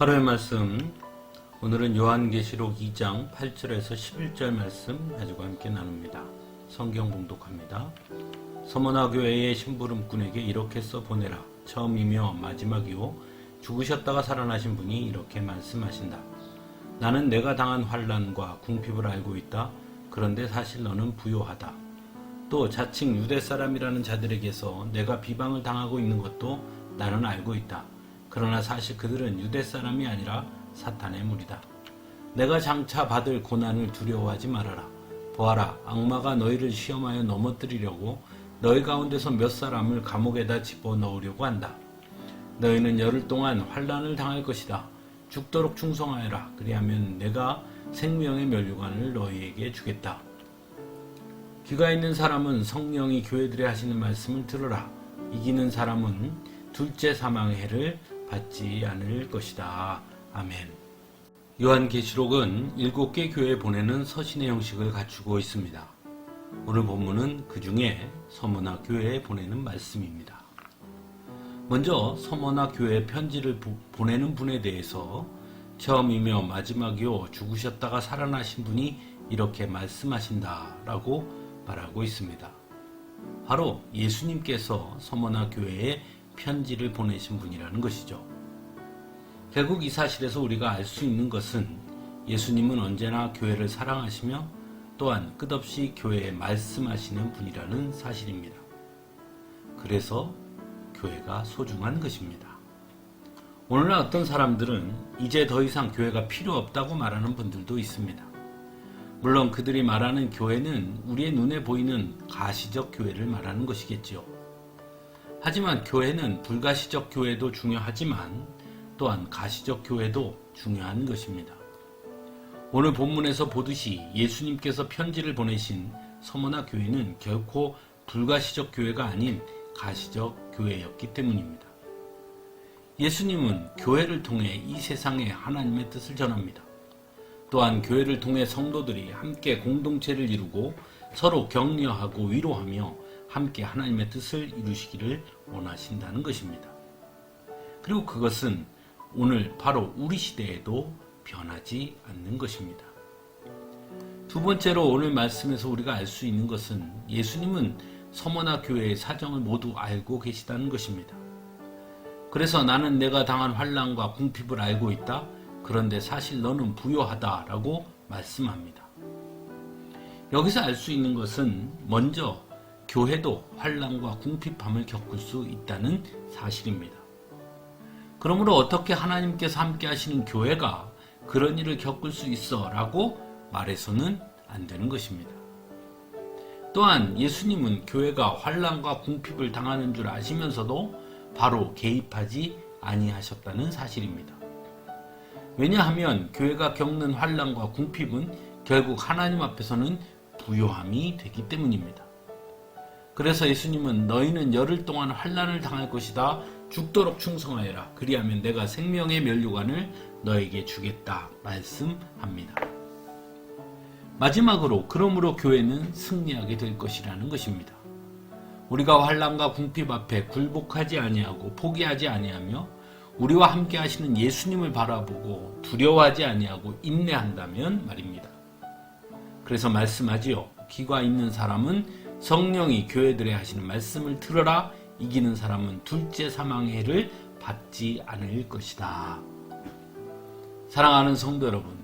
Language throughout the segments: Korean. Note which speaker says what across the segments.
Speaker 1: 하루의 말씀, 오늘은 요한계시록 2장 8절에서 11절 말씀 가지고 함께 나눕니다. 성경 봉독합니다. 서머나 교회의 심부름꾼에게 이렇게 써보내라. 처음이며 마지막이요 죽으셨다가 살아나신 분이 이렇게 말씀하신다. 나는 내가 당한 환난과 궁핍을 알고 있다. 그런데 사실 너는 부요하다. 또 자칭 유대 사람이라는 자들에게서 내가 비방을 당하고 있는 것도 나는 알고 있다. 그러나 사실 그들은 유대 사람이 아니라 사탄의 무리다. 내가 장차 받을 고난을 두려워하지 말아라. 보아라, 악마가 너희를 시험하여 넘어뜨리려고 너희 가운데서 몇 사람을 감옥에다 집어넣으려고 한다. 너희는 열흘 동안 환난을 당할 것이다. 죽도록 충성하여라. 그리하면 내가 생명의 면류관을 너희에게 주겠다. 귀가 있는 사람은 성령이 교회들에 하시는 말씀을 들으라. 이기는 사람은 둘째 사망의 해를 받지 않을 것이다. 아멘. 요한계시록은 7개 교회에 보내는 서신의 형식을 갖추고 있습니다. 오늘 본문은 그 중에 서머나 교회에 보내는 말씀입니다. 먼저 서머나 교회에 편지를 보내는 분에 대해서 처음이며 마지막이요 죽으셨다가 살아나신 분이 이렇게 말씀하신다라고 말하고 있습니다. 바로 예수님께서 서머나 교회에 편지를 보내신 분이라는 것이죠. 결국 이 사실에서 우리가 알 수 있는 것은 예수님은 언제나 교회를 사랑하시며 또한 끝없이 교회에 말씀하시는 분이라는 사실입니다. 그래서 교회가 소중한 것입니다. 오늘날 어떤 사람들은 이제 더 이상 교회가 필요 없다고 말하는 분들도 있습니다. 물론 그들이 말하는 교회는 우리의 눈에 보이는 가시적 교회를 말하는 것이겠지요. 하지만 교회는 불가시적 교회도 중요하지만 또한 가시적 교회도 중요한 것입니다. 오늘 본문에서 보듯이 예수님께서 편지를 보내신 서머나 교회는 결코 불가시적 교회가 아닌 가시적 교회였기 때문입니다. 예수님은 교회를 통해 이 세상에 하나님의 뜻을 전합니다. 또한 교회를 통해 성도들이 함께 공동체를 이루고 서로 격려하고 위로하며 함께 하나님의 뜻을 이루시기를 원하신다는 것입니다. 그리고 그것은 오늘 바로 우리 시대에도 변하지 않는 것입니다. 두 번째로 오늘 말씀에서 우리가 알 수 있는 것은 예수님은 서머나 교회의 사정을 모두 알고 계시다는 것입니다. 그래서 나는 내가 당한 환난과 궁핍을 알고 있다. 그런데 사실 너는 부요하다라고 말씀합니다. 여기서 알 수 있는 것은 먼저 교회도 환난과 궁핍함을 겪을 수 있다는 사실입니다. 그러므로 어떻게 하나님께서 함께 하시는 교회가 그런 일을 겪을 수 있어 라고 말해서는 안 되는 것입니다. 또한 예수님은 교회가 환난과 궁핍을 당하는 줄 아시면서도 바로 개입하지 아니하셨다는 사실입니다. 왜냐하면 교회가 겪는 환난과 궁핍은 결국 하나님 앞에서는 부요함이 되기 때문입니다. 그래서 예수님은 너희는 열흘 동안 환난을 당할 것이다. 죽도록 충성하여라. 그리하면 내가 생명의 면류관을 너에게 주겠다. 말씀합니다. 마지막으로 그러므로 교회는 승리하게 될 것이라는 것입니다. 우리가 환난과 궁핍 앞에 굴복하지 아니하고 포기하지 아니하며 우리와 함께 하시는 예수님을 바라보고 두려워하지 아니하고 인내한다면 말입니다. 그래서 말씀하지요. 귀가 있는 사람은 성령이 교회들에 하시는 말씀을 들어라. 이기는 사람은 둘째 사망의 해를 받지 않을 것이다. 사랑하는 성도 여러분,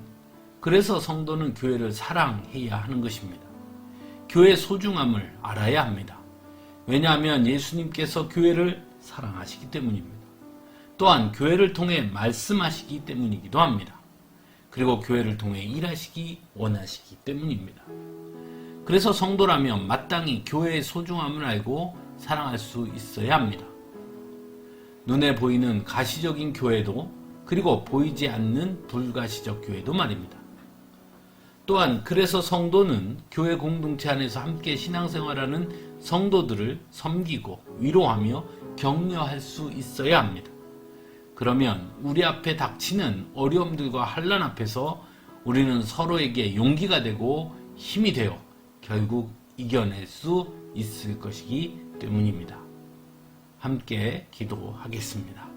Speaker 1: 그래서 성도는 교회를 사랑해야 하는 것입니다. 교회의 소중함을 알아야 합니다. 왜냐하면 예수님께서 교회를 사랑하시기 때문입니다. 또한 교회를 통해 말씀하시기 때문이기도 합니다. 그리고 교회를 통해 일하시기 원하시기 때문입니다. 그래서 성도라면 마땅히 교회의 소중함을 알고 사랑할 수 있어야 합니다. 눈에 보이는 가시적인 교회도 그리고 보이지 않는 불가시적 교회도 말입니다. 또한 그래서 성도는 교회 공동체 안에서 함께 신앙생활하는 성도들을 섬기고 위로하며 격려할 수 있어야 합니다. 그러면 우리 앞에 닥치는 어려움들과 환난 앞에서 우리는 서로에게 용기가 되고 힘이 되어 결국 이겨낼 수 있을 것이기 때문입니다. 함께 기도하겠습니다.